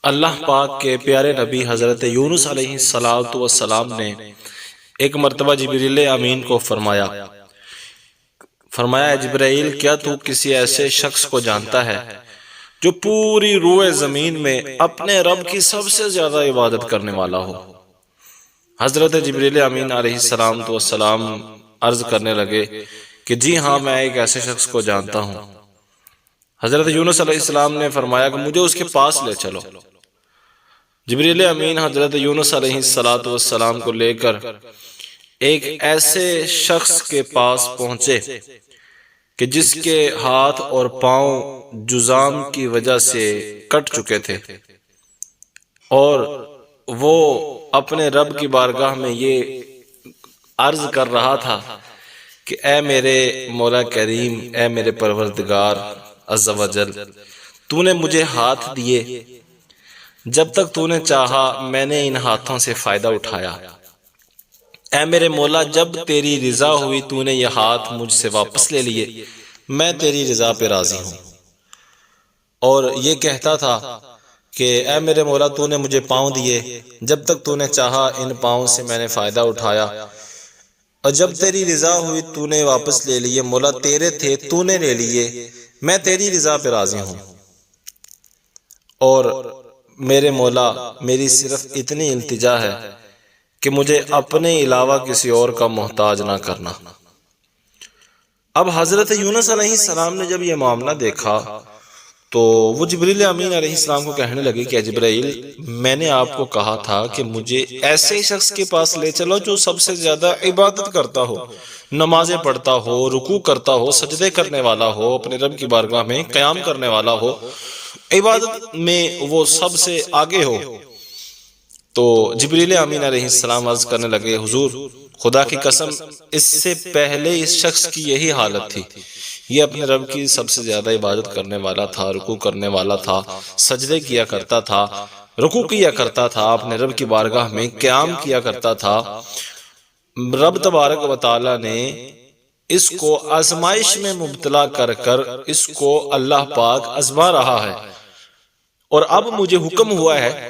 اللہ پاک کے پیارے نبی حضرت یونس علیہ السلام نے ایک مرتبہ جبریل امین کو فرمایا جبرائیل، کیا تو کسی ایسے شخص کو جانتا ہے جو پوری روئے زمین میں اپنے رب کی سب سے زیادہ عبادت کرنے والا ہو؟ حضرت جبریل امین علیہ السلام عرض کرنے لگے کہ جی ہاں، میں ایک ایسے شخص کو جانتا ہوں۔ حضرت یونس علیہ السلام نے فرمایا کہ مجھے اس کے پاس لے چلو۔ جبریل امین حضرت یونس علیہ السلام کو لے کر ایک ایسے شخص کے پاس پہنچے کہ جس کے ہاتھ اور پاؤں جذام کی وجہ سے کٹ چکے تھے، اور وہ اپنے رب کی بارگاہ میں یہ عرض کر رہا تھا کہ اے میرے مولا کریم، اے میرے پروردگار عز و جل، تو نے مجھے ہاتھ دیے، جب تک تو نے چاہا میں نے ان ہاتھوں سے فائدہ اٹھایا۔ اے میرے مولا، جب تیری رضا ہوئی تو نے یہ ہاتھ مجھ سے واپس لے لیے، میں تیری رضا پہ راضی ہوں۔ اور یہ کہتا تھا کہ اے میرے مولا، تو نے مجھے پاؤں دیے، جب تک تو نے چاہا ان پاؤں سے میں نے فائدہ اٹھایا، اور جب تیری رضا ہوئی تو نے واپس لے لیے۔ مولا تیرے تھے، تو نے لے لیے، میں تیری رضا پہ راضی ہوں۔ اور میرے مولا، میری صرف اتنی التجا ہے کہ مجھے اپنے علاوہ کسی اور کا محتاج نہ کرنا۔ اب حضرت یونس علیہ السلام نے جب یہ معاملہ دیکھا تو وہ جبریل امین علیہ السلام کو کہنے لگے کہ جبرائیل، میں نے آپ کو کہا تھا کہ مجھے ایسے شخص کے پاس لے چلو جو سب سے زیادہ عبادت کرتا ہو، نمازیں پڑھتا ہو، رکوع کرتا ہو، سجدے کرنے والا ہو، اپنے رب کی بارگاہ میں قیام کرنے والا ہو، عبادت میں وہ سب سے آگے ہو۔ تو جبریل امین علیہ السلام عرض کرنے لگے، حضور خدا کی قسم، اس سے پہلے اس شخص کی یہی حالت تھی، یہ اپنے رب کی سب سے زیادہ عبادت کرنے والا تھا، رکوع کرنے والا تھا، سجدے کیا کرتا تھا، رکوع کیا کرتا تھا، اپنے رب کی بارگاہ میں قیام کیا کرتا تھا۔ رب تبارک و تعالی نے اس کو آزمائش میں مبتلا کر کر اس کو اللہ پاک آزما رہا ہے، اور اب مجھے حکم ہوا ہے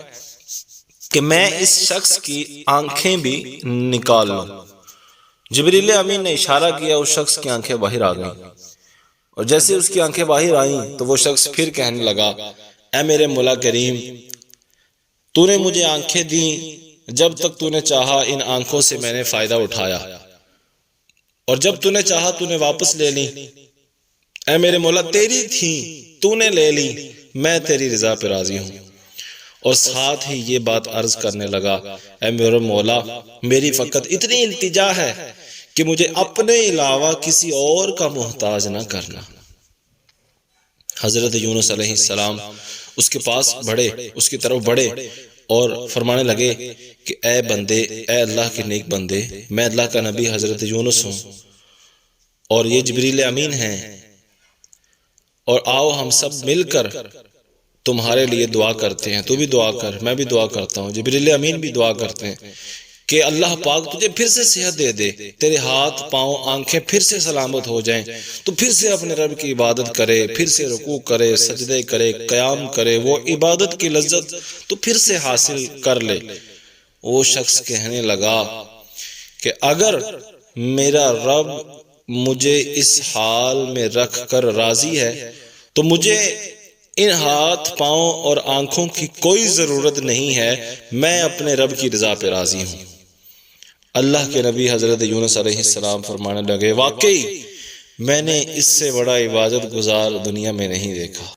کہ میں اس شخص کی آنکھیں بھی نکال لوں۔ جبریل امین نے اشارہ کیا، اس شخص کی آنکھیں باہر آ گئیں، اور جیسے اس کی آنکھیں باہر آئیں تو وہ شخص پھر کہنے لگا، اے میرے مولا کریم، تو نے مجھے آنکھیں دیں، جب تک تو نے چاہا ان آنکھوں سے میں نے فائدہ اٹھایا، اور جب تو نے چاہا تو نے واپس لے لی۔ اے میرے مولا، تیری تھی، تو نے لے لی، میں تیری رضا پہ راضی ہوں۔ اور ساتھ ہی یہ بات عرض کرنے لگا، اے میرے مولا، میری فقط اتنی التجا ہے کہ مجھے اپنے علاوہ کسی اور کا محتاج نہ کرنا۔ حضرت یونس علیہ السلام اس کے پاس بڑھے، اس کی طرف بڑھے اور فرمانے لگے کہ اے بندے، اے اللہ کے نیک بندے، میں اللہ کا نبی حضرت یونس ہوں، اور یہ جبریل امین ہیں، اور آؤ ہم سب مل کر تمہارے لیے دعا کرتے ہیں، تو بھی دعا کر، میں بھی دعا کرتا ہوں، جبریل امین بھی دعا کرتے ہیں کہ اللہ پاک تجھے پھر سے صحت دے دے، تیرے ہاتھ پاؤں آنکھیں پھر سے سلامت ہو جائیں، تو پھر سے اپنے رب کی عبادت کرے، پھر سے رکوع کرے، سجدے کرے، قیام کرے، وہ عبادت کی لذت تو پھر سے حاصل کر لے۔ وہ شخص کہنے لگا کہ اگر میرا رب مجھے اس حال میں رکھ کر راضی ہے تو مجھے ان ہاتھ پاؤں اور آنکھوں کی کوئی ضرورت نہیں ہے، میں اپنے رب کی رضا پہ راضی ہوں۔ اللہ کے نبی حضرت یونس علیہ السلام فرمانے لگے، واقعی میں نے اس سے بڑا عبادت گزار دنیا میں نہیں دیکھا۔